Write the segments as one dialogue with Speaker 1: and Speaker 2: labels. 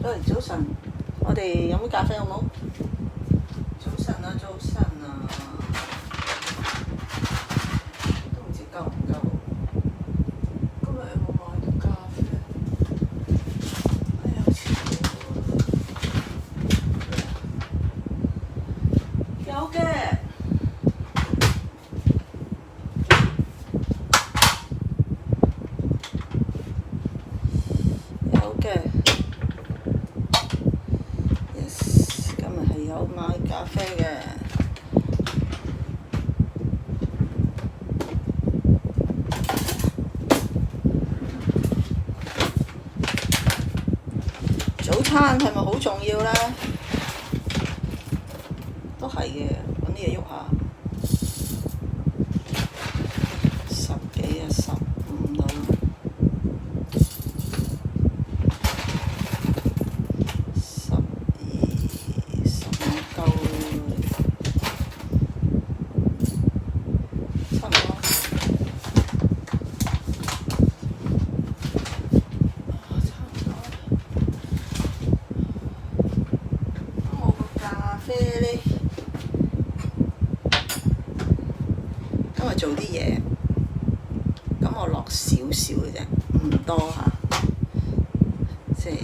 Speaker 1: 喂，早晨，我哋飲杯咖啡好冇？早晨啊，早晨啊，都唔知夠唔夠。今日有冇買到咖啡？哎呀，好似有嘅。有嘅。Yes， 今日係有買咖啡嘅。早餐係咪好重要呢？都係嘅，揾啲嘢喐下。10幾啊，15度。今日做啲嘢，咁我落少少嘅啫，唔多嚇。即係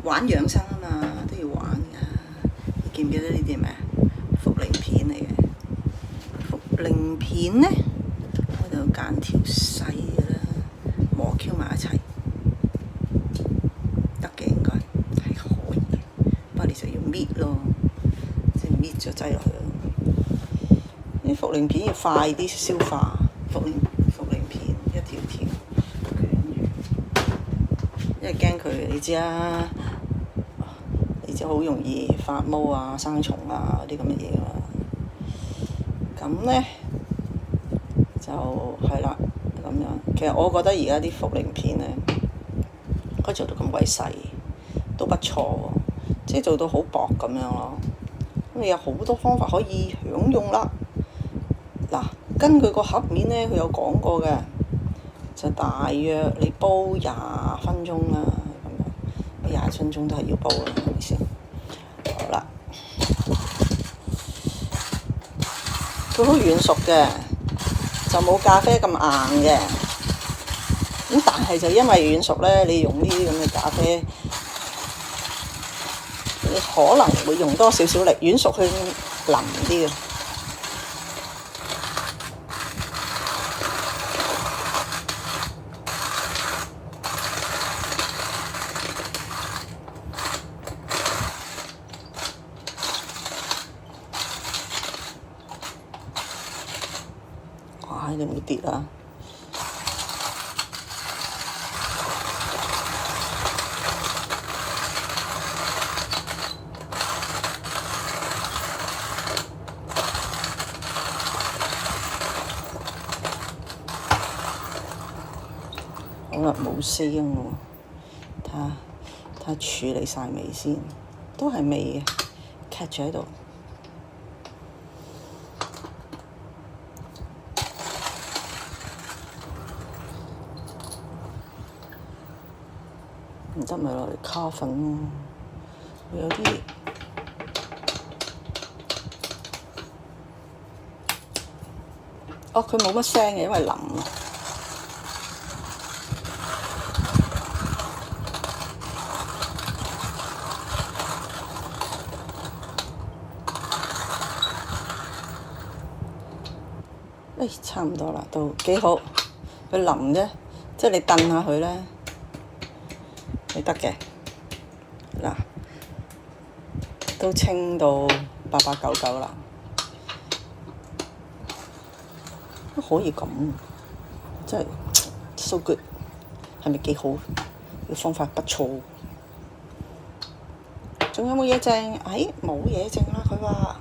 Speaker 1: 玩養生啊嘛，都要玩㗎。你記唔記得呢啲係咩啊？茯苓片嚟嘅。茯苓片呢，我就揀條細嘅啦，磨 Q 埋一齊，得嘅應該係可以。不過你就要搣咯，即係搣咗擠落去。啲茯苓片要快啲消化，茯苓片一條條捲住，因為驚佢你知啦，你知好容易發毛啊、生蟲啊嗰啲咁嘅嘢嘛。咁呢，就係啦，咁樣。其實我覺得而家啲茯苓片呢，可以做到咁鬼細，都不錯喎，即係做到好薄咁樣咯。咁你有好多方法可以享用啦。嗱，根據個盒面呢，佢有講過嘅，就大約你煲20分鐘啦，咁樣20分鐘都係要煲啦，係咪先？好啦，佢好軟熟嘅，就冇咖啡咁硬嘅。咁但係就因為軟熟呢，你用呢啲咁嘅咖啡，你可能會用多少少力，軟熟佢腍啲嘅。哇！你唔會跌啊！好啦，冇聲喎，睇下處理晒未先，都係未嘅，卡住喺度。唔得咪落嚟咖粉咯，會有啲佢冇乜聲嘅，因為腍啊。差唔多啦，都幾好。佢腍啫，即係你燉下佢咧，你得嘅。嗱，都清到8899啦，都可以咁，真係 so good， 係咪幾好？呢個方法不錯。仲有冇嘢剩？冇嘢剩啦，佢話。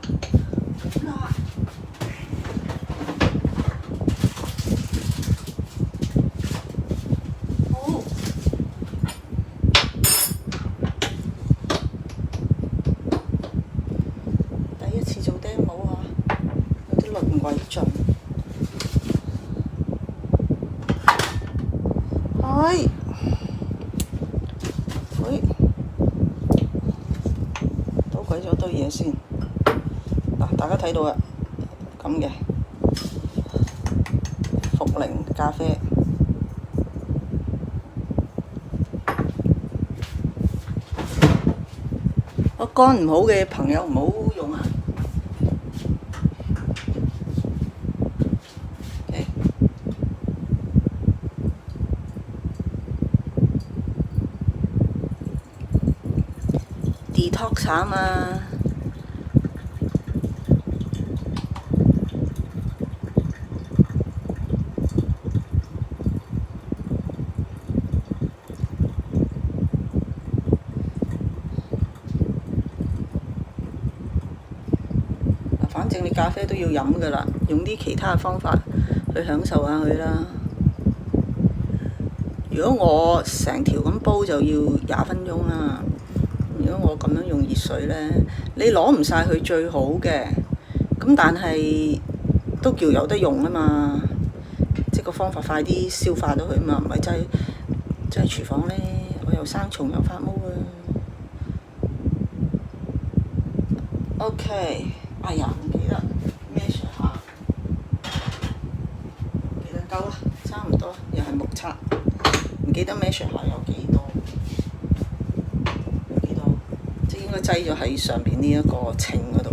Speaker 1: 為盡，嘢先。嗱，大家睇到啦，咁嘅茯苓咖啡。個肝唔好嘅朋友唔好用啊。detox 啊嘛。反正你咖啡都要飲㗎啦，用啲其他嘅方法去享受下佢啦。如果我成條咁煲就要20分鐘啦。如果我咁樣用熱水呢，你攞唔晒佢最好嘅，咁但係都叫有得用啊嘛。即係個方法快啲消化到佢嘛，唔係真係廚房呢，我又生蟲又發毛啊。OK， 哎呀，唔記得 measure 下，記得夠啦，差唔多，又係目測，唔記得 measure 下有幾多，即係應該擠咗喺上邊呢一個稱嗰度，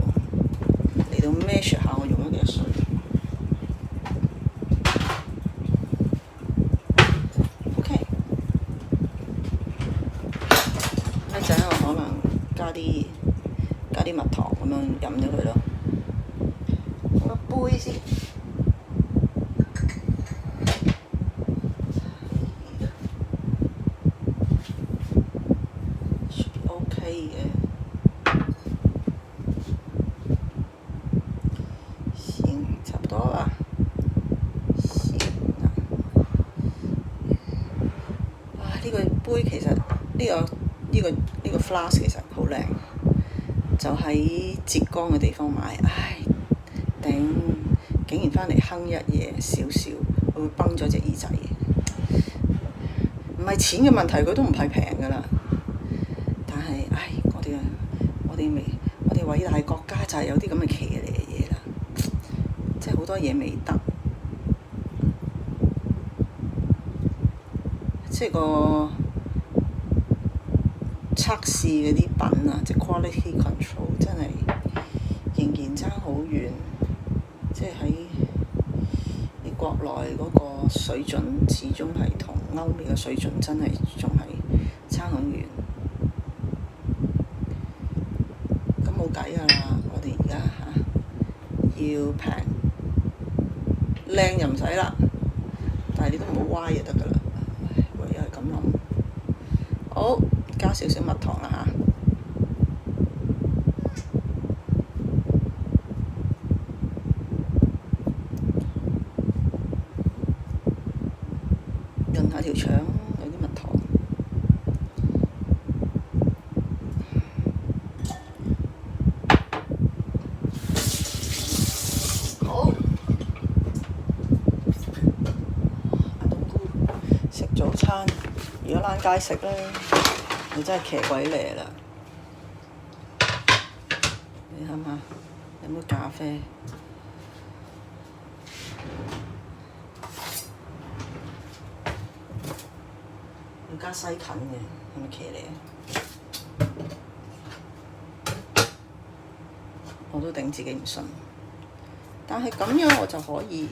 Speaker 1: 嚟到 measure 下我用咗幾多水。OK， 一陣我可能加啲蜜糖咁樣飲咗佢咯。個杯先。OK 嘅。行，差不多啦。行啊。呢個杯其實呢個 flask 其實好靚。就喺浙江嘅地方買，唉，頂！竟然返嚟哼一夜少少，佢會崩咗隻耳仔。唔係錢嘅問題，佢都唔係平㗎啦。但係，唉，我哋偉大國家就係有啲咁嘅騎呢嘅嘢啦，即係好多嘢未得，即係個測試嗰啲品啊，即係 quality control 真係仍然爭好遠，即係喺你國內嗰個水準，始終係同歐美嘅水準真係仲係差好遠。咁冇計㗎啦，我哋而家要平，靚就唔使啦，但係你都唔好歪就得㗎啦，唯有係咁諗。好。加少少蜜糖啦嚇，潤下條腸，有啲蜜糖。好，阿冬菇食早餐，如果躝街食咧。你真係騎鬼嚟啦！你諗下，飲杯咖啡，要加西芹嘅，係咪騎嚟啊？我都頂自己唔順，但係咁樣我就可以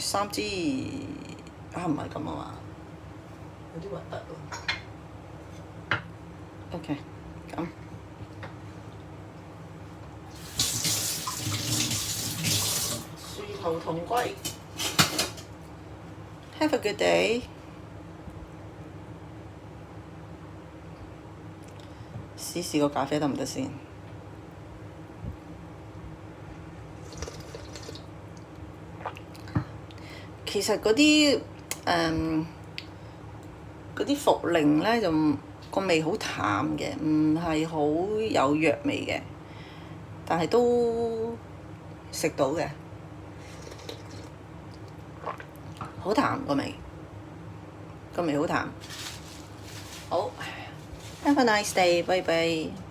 Speaker 1: 3支。唔係咁啊嘛，有啲核突喎。OK， 咁殊途同歸。Have a good day。試個咖啡得唔得先？其實嗰啲茯苓咧就個味好淡嘅，唔係好有藥味嘅，但係都食到嘅，好淡個味好淡。好， Have a nice day，拜拜。